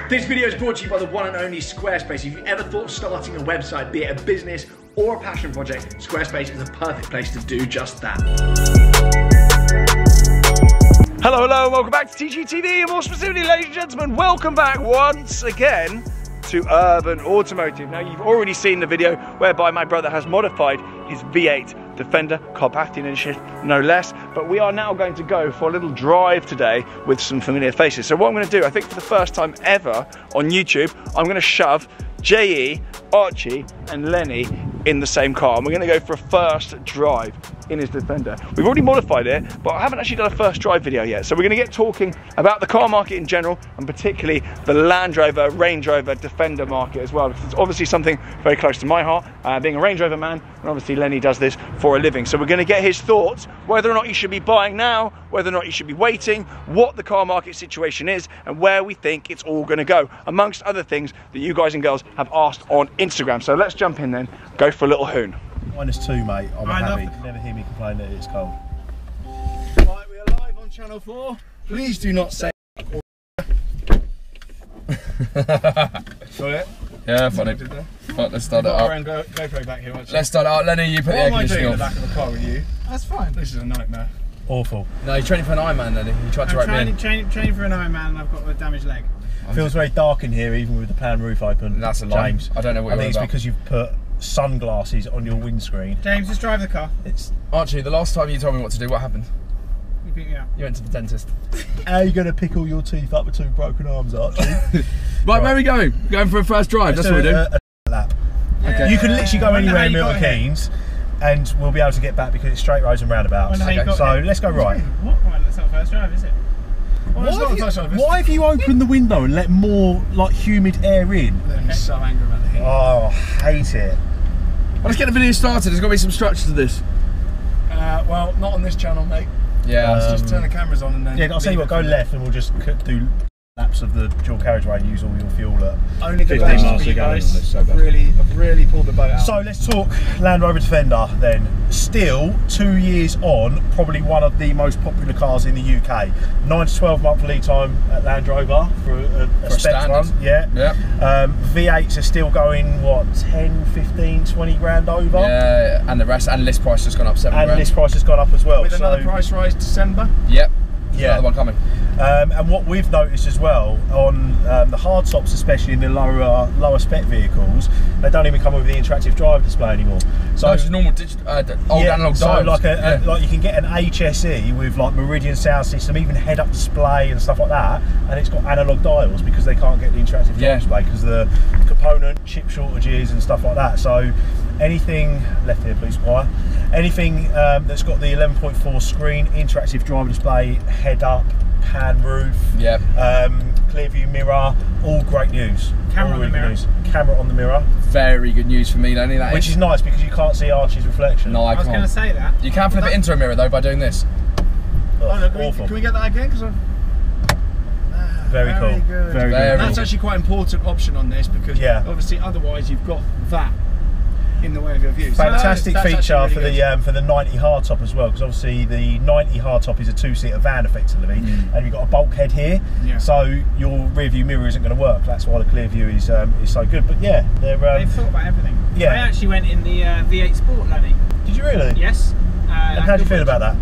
This video is brought to you by the one and only Squarespace. If you ever thought of starting a website, be it a business or a passion project, Squarespace is the perfect place to do just that. Hello, and welcome back to TGTV, and more specifically, ladies and gentlemen, welcome back once again to Urban Automotive. Now, you've already seen the video whereby my brother has modified his V8 Defender Carpathian Edition, no less, but we are now going to go for a little drive today with some familiar faces. So what I'm going to do, I think for the first time ever on YouTube, I'm going to shove JE, Archie and Lenny in the same car, and we're going to go for a first drive in his Defender. We've already modified it, but I haven't actually done a first drive video yet, so we're going to get talking about the car market in general, and particularly the Land Rover, Range Rover, Defender market as well, because it's obviously something very close to my heart, being a Range Rover man, and obviously Lenny does this for a living. So we're going to get his thoughts, whether or not you should be buying now, whether or not you should be waiting, what the car market situation is, and where we think it's all going to go, amongst other things that you guys and girls have asked on Instagram. So let's jump in then, go for a little hoon. -2, mate. I'm happy. Never hear me complain that it's cold. Right, we are live on Channel 4. Please do not say. Got it? Yeah, funny. Right, let's start it up. GoPro back here. Let's start it up. Lenny, you put the air conditioning in off. the back of the car with you? That's fine. This is a nightmare. Awful. No, you're training for an Ironman, Lenny. You tried to write me in. Training for an Ironman and I've got a damaged leg. Feels very dark in here, even with the pan roof open. That's a lie. James, I don't know what you're I think it's about. because you've put sunglasses on your windscreen. James, just drive the car. It's. Archie, the last time you told me what to do, what happened? You pick me up. You went to the dentist. How are you going to pick all your teeth up with 2 broken arms, Archie? Right, where are we going? We're going for a first drive. That's what we do. A lap. Okay. You can literally go anywhere in you got Milton Keynes, and we'll be able to get back because it's straight roads and roundabouts. Okay. So let's go right. What? Well, that's not first drive, is it? Why have you opened the window and let more like humid air in? He's so angry about the heat. Oh, hate it. Well, let's get the video started. There's got to be some structure to this. Well, not on this channel, mate. Yeah. Let's just turn the cameras on and then. Yeah, I'll tell you what, go left and we'll just do laps of the dual carriageway and use all your fuel at Only the 15 best miles for you a gallon. guys. That's so I've bad. really pulled the boat out. So let's talk Land Rover Defender then. Still 2 years on, probably one of the most popular cars in the UK. 9 to 12 month lead time at Land Rover for a spec standard. one. Yeah. V8s are still going, what, 10, 15, 20 grand over? Yeah, and the rest, and list price has gone up 7 grand. And list price has gone up as well. With another price rise December. Yep. Yeah. Another one coming. And what we've noticed as well on the hard tops, especially in the lower spec vehicles, they don't even come with the interactive drive display anymore. So it's just normal old analog dials. So like you can get an HSE with like Meridian sound system, even head-up display and stuff like that, and it's got analog dials because they can't get the interactive drive display because of the component chip shortages and stuff like that. So anything left here, please, Squire. Anything that's got the 11.4 screen, interactive driver display, head-up, pan roof, clear view mirror, all great news. Camera on the mirror. Camera on the mirror. Very good news for me, Lenny. Which is nice because you can't see Archie's reflection. No, I was going to say that. You can flip it into a mirror though by doing this. Awful. Can we get that again? Very cool. Good. Very good. That's actually quite an important option on this because obviously otherwise you've got that in the way of your view. Fantastic so feature really for the 90 hardtop as well, because obviously the 90 hardtop is a 2-seater van effectively, and you've got a bulkhead here, so your rear view mirror isn't going to work. That's why the clear view is so good. But yeah, they've thought about everything. Yeah, I actually went in the V8 Sport, Lenny. Did you really? Yes. And how do you feel about that?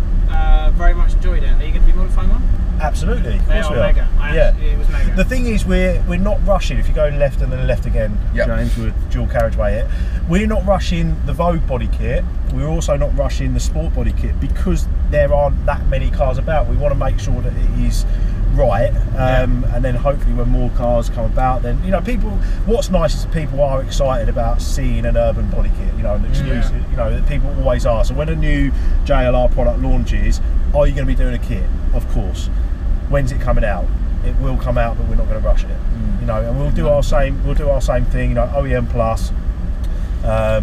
Very much enjoyed it. Are you going to be modifying one? Absolutely, of course we are. Mega. It was mega. The thing is, we're not rushing. If you go left and then left again, James, with dual carriageway, we're not rushing the Vogue body kit. We're also not rushing the Sport body kit because there aren't that many cars about. We want to make sure that it is right, and then hopefully when more cars come about, then people. What's nice is that people are excited about seeing an urban body kit. An exclusive. That people always are. So when a new JLR product launches, are you going to be doing a kit? Of course. When's it coming out? It will come out, but we're not going to rush it. And we'll do our same. We'll do our same thing. OEM plus. A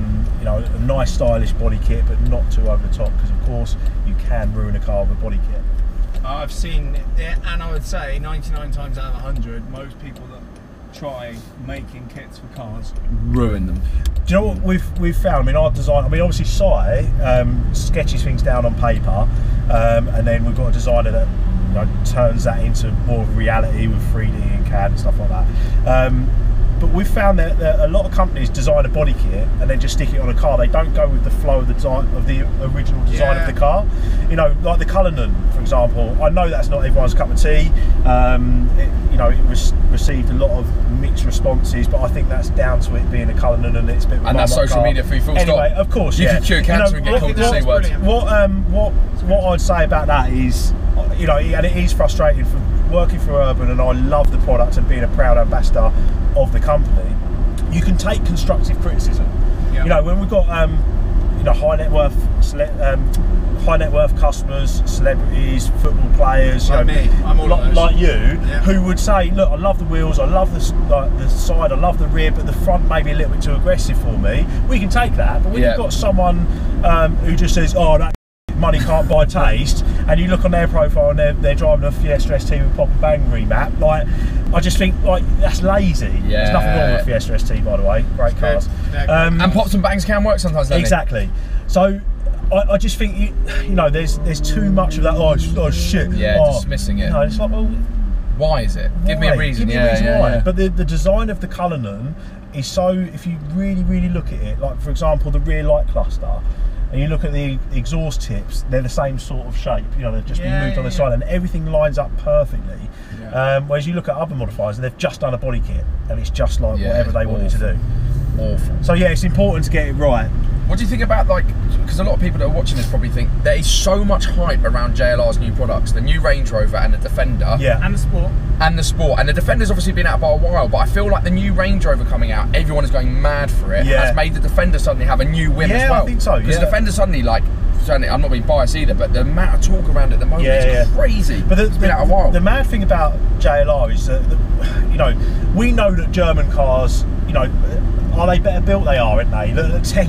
nice stylish body kit, but not too over the top, because of course you can ruin a car with a body kit. I've seen it, and I would say 99 times out of 100, most people that try making kits for cars ruin them. Do you know what we've found? I mean, our design. I mean, obviously, sketches things down on paper, and then we've got a designer that turns that into more of a reality with 3D and CAD and stuff like that. But we've found that a lot of companies design a body kit and then just stick it on a car. They don't go with the flow of the design of the original design of the car. Like the Cullinan, for example. I know that's not everyone's cup of tea. It received a lot of mixed responses, but I think that's down to it being a Cullinan and it's a bit of a and that's social car. media for you, full Anyway, stop. of course, you can cure cancer and get called the C word. What I'd say about that is, and it is frustrating for working for Urban, and I love the product and being a proud ambassador of the company. You can take constructive criticism. Yeah. When we've got high net worth customers, celebrities, football players, like me, I'm all of those. Like you, who would say, look, I love the wheels, I love the side, I love the rear, but the front may be a little bit too aggressive for me. We can take that, but when you've got someone who just says, oh, that money can't buy taste, and you look on their profile and they're driving a Fiesta ST with pop and bang remap, like, I just think that's lazy. There's nothing wrong with Fiesta ST, by the way, great cars. And pops and bangs can work sometimes, Lenny. Exactly. So I just think there's too much of that. Oh shit. Dismissing it. It's like, well, why is it? Give me a reason. Give me a reason why. But the design of the Cullinan is so. If you really look at it, like for example, the rear light cluster, and you look at the exhaust tips, they're the same sort of shape. They've just been moved on the side, and everything lines up perfectly. Whereas you look at other modifiers, and they've just done a body kit, and it's just like whatever they wanted to do. Awful. So it's important to get it right. What do you think about, because a lot of people that are watching this probably think there is so much hype around JLR's new products, the new Range Rover and the Defender. And the Sport. And the Sport. And the Defender's obviously been out for a while, but I feel like the new Range Rover coming out, everyone is going mad for it. Has made the Defender suddenly have a new whim as well. I think so, Because the Defender suddenly, certainly, I'm not being biased either, but the amount of talk around it at the moment is crazy. But it's been out a while. The mad thing about JLR is that, we know that German cars, are they better built? They are, aren't they? The tech,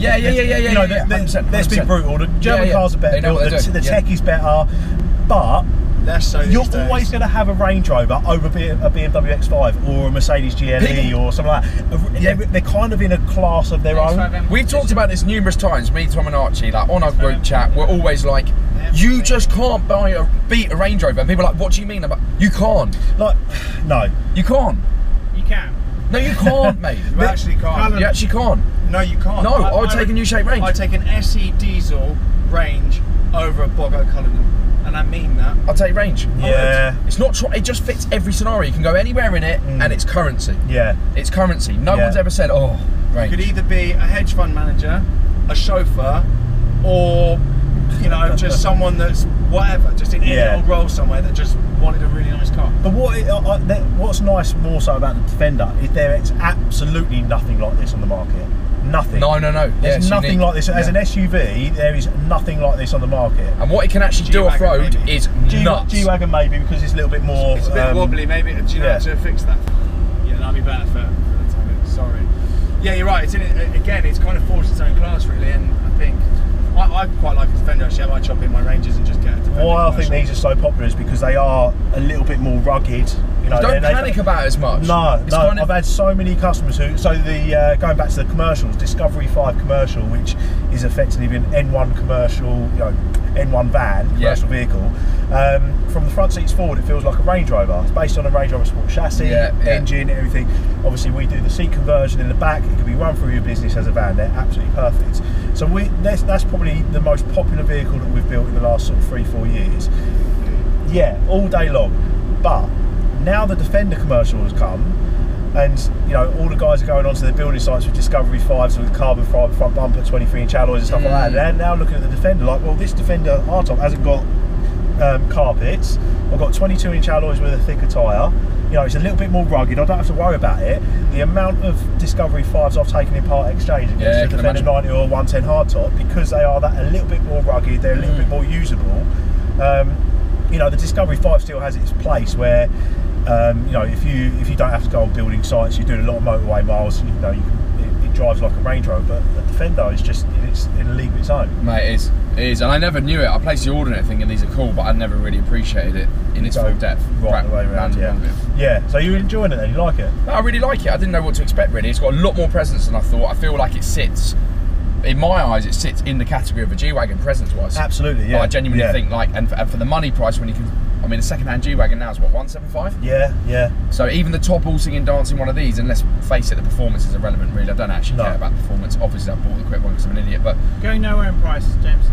let's be brutal. The German cars are better built. The tech is better, but you're always going to have a Range Rover over a BMW X5 or a Mercedes GLE or something like that. They're kind of in a class of their own. We've talked about this numerous times, me, Tom and Archie, on our group chat. We're always like, you just can't beat a Range Rover. And people are like, what do you mean? You can't. No. You can't. You can. No, you can't, mate. You actually can't. You actually can't. No, you can't. No, I would take a new shape Range. I'd take an SE diesel Range over a Bogo Cullinan, and I mean that. I'll take Range. Yeah. It's not. It just fits every scenario. You can go anywhere in it, and it's currency. Yeah. It's currency. No one's ever said, oh, Range. You could either be a hedge fund manager, a chauffeur, or just someone that's whatever, just in any old role somewhere that just wanted a really nice car. But what's nice more so about the Defender is there is absolutely nothing like this on the market. Nothing. No. There's nothing like this. As an SUV, there is nothing like this on the market. And what it can actually do off-road is nuts. G-Wagon maybe, because it's a little bit more... It's a bit wobbly, maybe. Do you know how to fix that? Yeah, that'd be better for the time. Sorry. Yeah, you're right. Again, it's kind of forced its own class, really, and I think... I quite like a Defender actually. I might chop in my Ranges and just get a Defender. Why I think these are so popular is because they are a little bit more rugged. Don't panic about it as much. No. I've had so many customers who. So going back to the commercials, Discovery 5 commercial, which is effectively an N1 commercial, N1 van, commercial vehicle. From the front seats forward, it feels like a Range Rover. It's based on a Range Rover Sport chassis, engine, everything. Obviously, we do the seat conversion in the back. It can be run through your business as a van. They're absolutely perfect. So that's probably the most popular vehicle that we've built in the last sort of 3-4 years. Yeah, all day long. But now the Defender commercial has come, and all the guys are going onto their building sites with Discovery 5s with carbon fibre front bumper, 23-inch alloys and stuff like that. And they're now looking at the Defender like, well, this Defender R-Top hasn't got carpets. I've got 22-inch alloys with a thicker tyre. It's a little bit more rugged. I don't have to worry about it. The amount of Discovery 5s I've taken in part exchange against the Defender 90 or 110 hardtop, because they are that a little bit more rugged, they're a little bit more usable. The Discovery 5 still has its place where, if you don't have to go on building sites, you're doing a lot of motorway miles, it drives like a Range Rover, but the Defender is just, it's in a league of its own. Mate, it is, and I never knew it. I placed the order and it thinking these are cool, but I never really appreciated it in its full depth. Right the way around, yeah. So you're enjoying it then, you like it? No, I really like it. I didn't know what to expect really. It's got a lot more presence than I thought. I feel like it sits, in my eyes, it sits in the category of a G-Wagon presence-wise. Absolutely, yeah. But I genuinely think and for the money price, when you can I mean, a second-hand G-Wagon now is what, 175? Yeah, yeah. So even the top all singing, dancing one of these, and let's face it, the performance is irrelevant really. I don't actually care about the performance. Obviously I bought the quick one because I'm an idiot, but... Going nowhere in price, James.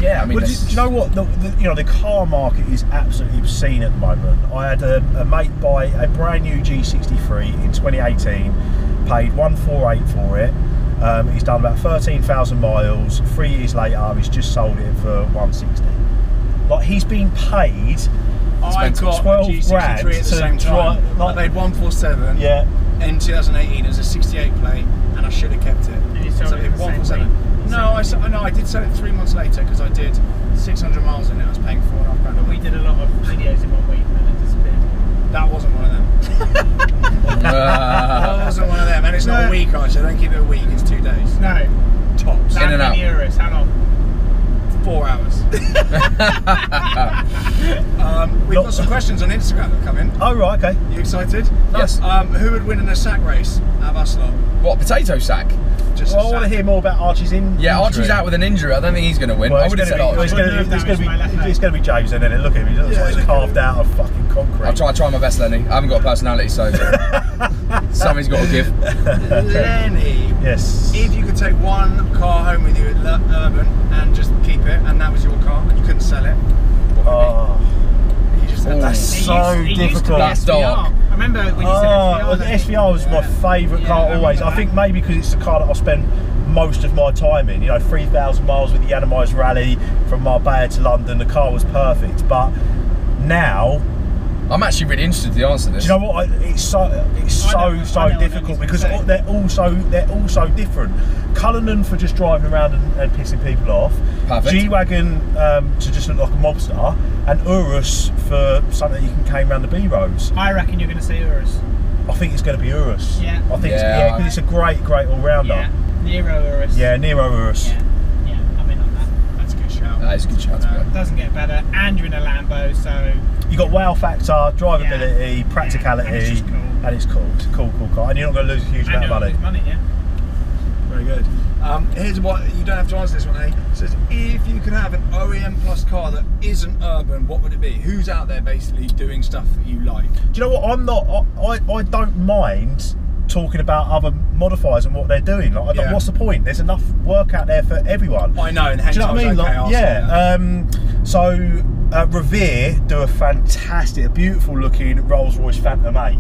Yeah, I mean... Well, do you know what? The car market is absolutely obscene at the moment. I had a mate buy a brand new G63 in 2018, paid 148 for it. He's done about 13,000 miles. 3 years later, he's just sold it for 160. Like, he's been paid I got 12 a G63 grand at the same time. I paid 147. Yeah. In 2018, it was a 68 plate, and I should have kept it. And you sold So it I paid at the same 147. rate? No, I did sell it 3 months later because I did 600 miles in it. I was paying £4.5 grand. But we did a lot of videos in 1 week and it disappeared. That wasn't one of them. That wasn't one of them. And it's not a week, Archie. I don't keep it a week. It's 2 days. No. Tops. In and out. Euros. How long? 4 hours. We've got some questions on Instagram that come in. Oh, right, okay. You excited? Yes. Who would win in a sack race out of us lot? What, potato sack? Just Well, I a want to sack. hear more about Archie's injury. Yeah, Archie's out with an injury. I don't think he's going to win. Well, I would have said Archie. it's going to be James, and then look at him. He looks like he's carved out of fucking concrete. I'll try my best, Lenny. I haven't got a personality, so something's got to give. Lenny. Yes. If you could take one car home with you at Urban and just keep it, and that was your car, and you couldn't sell it, what would it be? You just had That's so difficult. That's dark. I remember when you said the SVR was my favourite car always. I think maybe because it's the car that I spent most of my time in. You know, 3,000 miles with the Animised Rally from Marbella to London. The car was perfect, but now I'm actually really interested in the answer to this. do you know what? It's so difficult because they're all so different. Cullinan for just driving around and pissing people off. Perfect. G-Wagon to just look like a mobster, and Urus for something that you can cane around the B roads. I reckon you're going to say Urus. I think it's going to be Urus. Yeah. I think Yeah. because it's a great all-rounder. Yeah. Nero Urus. Yeah, Nero Urus. Yeah. Yeah, I'm in on that. That's a good shout. That is a good shout to be. Doesn't get better. And you're in a Lambo, so... You got wow factor, drivability, practicality, and it's just cool. and it's cool. It's a cool car, and you're not going to lose a huge amount of money. money, yeah. Very good. Here's what, you don't have to answer this one, eh? It says, if you could have an OEM plus car that isn't urban, what would it be? Who's out there basically doing stuff that you like? Do you know what? I'm not. I don't mind talking about other modifiers and what they're doing. Like, what's the point? There's enough work out there for everyone. I know, and hence do you know what I mean? Okay, So Revere do a beautiful looking Rolls Royce Phantom 8.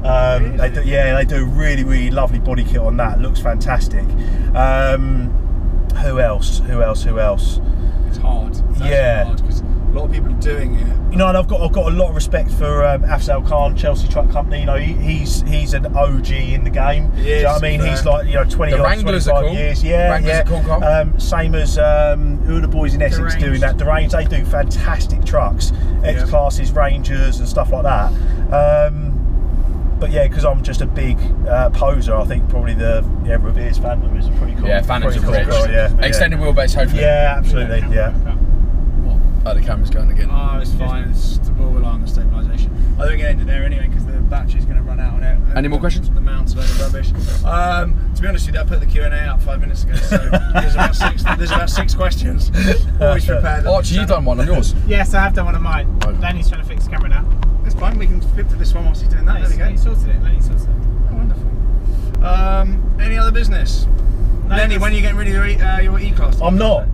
Really? They do a really lovely body kit on that. Looks fantastic. Who else? It's hard. It's hard because a lot of people are doing it. You know, and I've got a lot of respect for Afzal Khan, Chelsea Truck Company. You know, he's an OG in the game. He is, do you know what I mean? He's like 20 The odd, Wranglers 25 are cool. years. Yeah, Wranglers are cool car. Same as who are the boys in Essex Deranged. doing that? Deranged. They do fantastic trucks, X classes, Rangers, and stuff like that. But yeah, because I'm just a big poser, I think probably the Revere's Phantom is a pretty cool. Yeah, Phantoms are pretty rich. cool car, yeah. Extended wheelbase, hopefully. Yeah, absolutely. Yeah. Oh, the camera's going again. Oh, it's fine. We'll rely on the stabilisation. I think it ended there anyway because the battery's going to run out on it. Any more questions? The mount's a load of rubbish. To be honest with you, I put the Q&A up 5 minutes ago, so there's about six questions. Always prepared. Archie, you've done one on yours. Yes, I have done one of mine. Oh. Lenny's trying to fix the camera now. It's fine. We can flip to this one whilst he's doing that. There we go. Lenny sorted it. Oh, wonderful. Any other business? No, Lenny, when are you getting rid of your E-Class? I'm not.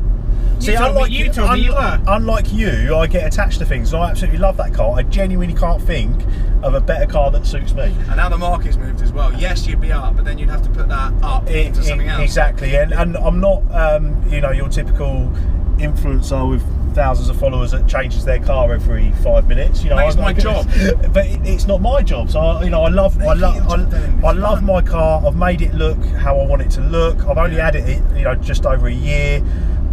See, told me you were. Unlike you, I get attached to things. I absolutely love that car. I genuinely can't think of a better car that suits me. And now the market's moved as well. Yes, you'd be up, but then you'd have to put that up into something else. Exactly, and I'm not, your typical influencer with thousands of followers that changes their car every 5 minutes. You know, Mate, it's my job. But it's not my job. So I love my car. I've made it look how I want it to look. I've only had it, just over a year.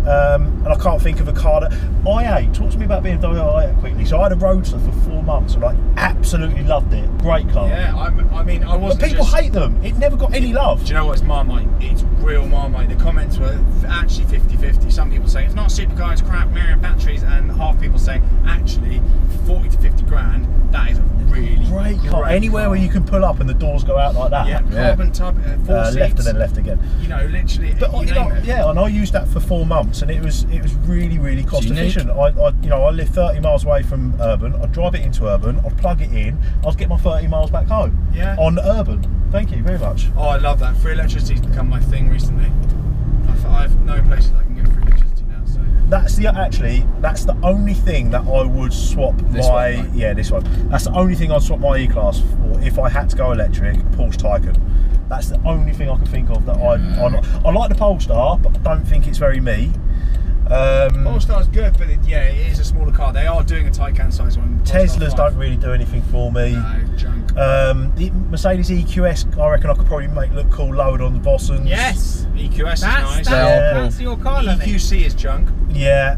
And I can't think of a car that i8. Talk to me about BMW i8 quickly. So I had a Roadster for 4 months and I absolutely loved it. Great car. Yeah, I mean, I wasn't. But people hate them. It never got any love. Do you know what? It's Marmite. It's real Marmite. The comments were actually 50-50. Some people saying it's not a supercar, it's crap, mirror batteries, and half people saying actually 40 to 50 grand. That is a really great car. Anywhere where you can pull up and the doors go out like that. Yeah, carbon tub, 4 seats. Left and then left again. You know, literally. But and I used that for 4 months. once, and it was really cost efficient. I live 30 miles away from urban. I'd drive it into urban. I'd plug it in. I'd get my 30 miles back home. Yeah. On urban. Thank you very much. Oh, I love that. Free electricity's become my thing recently. I've no places I can get free electricity now. So that's the only thing that I would swap this one. That's the only thing I'd swap my E-Class for if I had to go electric. Porsche Taycan. That's the only thing I can think of that I like the Polestar, but I don't think it's very me. Polestar's good, but it is a smaller car. They are doing a Taycan size one. Teslas don't really do anything for me. No, junk. The Mercedes EQS, I reckon I could probably make look cool lowered on the Bossons. Yes. EQS is nice. That's your car, Lenny. EQC is junk. Yeah.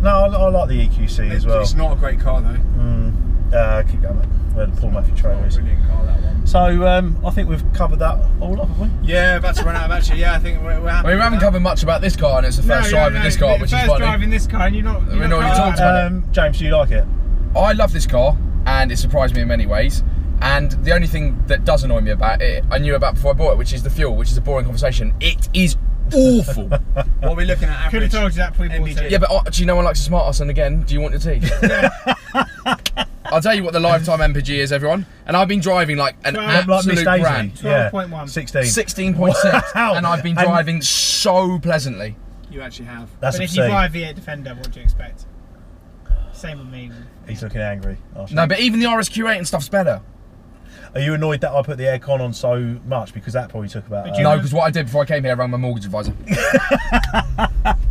No, I like the EQC as well. It's not a great car though. Keep going, mate. Where the Paul Matthew trailer is. Brilliant car, that one. So I think we've covered that all up, haven't we? Yeah, about to run out of battery. Yeah, I think we're happy. We haven't covered much about this car, and it's the first drive in this car, which is funny. First drive in this car, and you're not already talked about it. James, do you like it? I love this car, and it surprised me in many ways. And the only thing that does annoy me about it, I knew about before I bought it, which is the fuel, which is a boring conversation. It is awful. What are we looking at? Could have told you that before you bought it. Yeah, but actually, no one likes a smart ass. And again, do you want your tea? Yeah. I'll tell you what the lifetime MPG is, everyone. And I've been driving like an absolute brand. 12.1. 16. 16.6. And I've been driving so pleasantly. You actually have. That's but obscene. if you buy a V8 Defender, what do you expect? Same with me. He's looking angry. No, but even the RSQ8 and stuff's better. Are you annoyed that I put the aircon on so much? Because that probably took about... No, because what I did before I came here, I rang my mortgage advisor.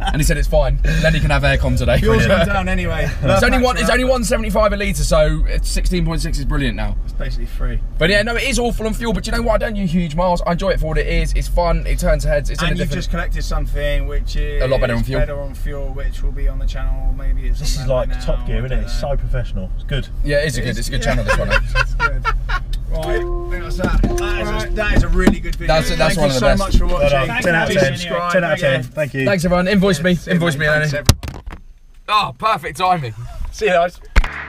And he said it's fine. Lenny can have aircon today. Fuel's gone down anyway. It's only 175 a litre, so it's 16.6 is brilliant now. It's basically free. But yeah, no, it is awful on fuel, but you know what? I don't use huge miles. I enjoy it for what it is. It's fun, it turns heads, it's in a different... And you've just collected something which is a lot better on fuel. Which will be on the channel, maybe it's This is like Top Gear, isn't it? It's so professional. It's good. Yeah, it's a good channel, this one. It's good. Right, I think that's that. That is a really good video. That's Thank one you of the so best. much for watching. 10 out of 10. 10 out of 10. Thank you. Thanks everyone. Invoice me, Lenny. Oh, perfect timing. See you guys.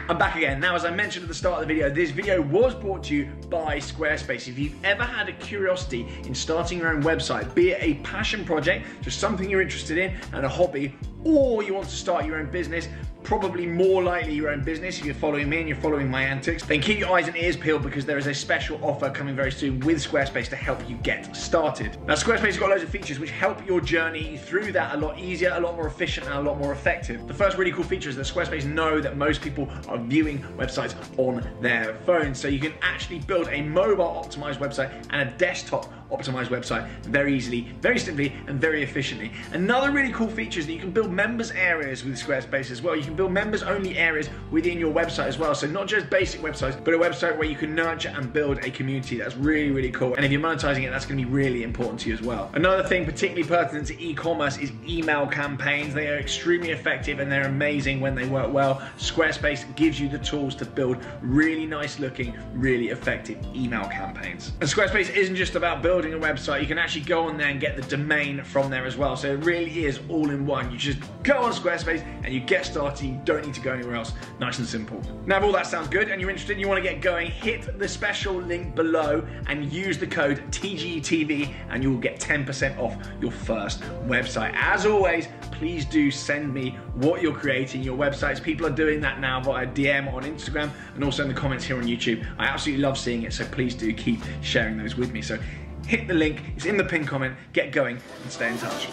I'm back again. Now, as I mentioned at the start of the video, this video was brought to you by Squarespace. If you've ever had a curiosity in starting your own website, be it a passion project, just something you're interested in, and a hobby, or you want to start your own business, probably more likely your own business if you're following me and you're following my antics, then keep your eyes and ears peeled because there is a special offer coming very soon with Squarespace to help you get started. Now, Squarespace has got loads of features which help your journey through that a lot easier, a lot more efficient, and a lot more effective. The first really cool feature is that Squarespace know that most people are viewing websites on their phones, so you can actually build a mobile optimized website and a desktop optimized website very easily, very simply, and very efficiently. Another really cool feature is that you can build members areas with Squarespace as well. You can build members only areas within your website as well. So not just basic websites, but a website where you can nurture and build a community. That's really, really cool. And if you're monetizing it, that's gonna be really important to you as well. Another thing particularly pertinent to e-commerce is email campaigns. They are extremely effective and they're amazing when they work well. Squarespace gives you the tools to build really nice looking, really effective email campaigns. And Squarespace isn't just about building a website. You can actually go on there and get the domain from there as well. So it really is all in one. You just go on Squarespace and you get started. You don't need to go anywhere else. Nice and simple. Now, if all that sounds good and you're interested and you want to get going, hit the special link below and use the code TGTV and you will get 10% off your first website. As always, please do send me what you're creating, your websites. People are doing that now via DM on Instagram and also in the comments here on YouTube. I absolutely love seeing it, so please do keep sharing those with me. So hit the link, it's in the pinned comment, get going and stay in touch.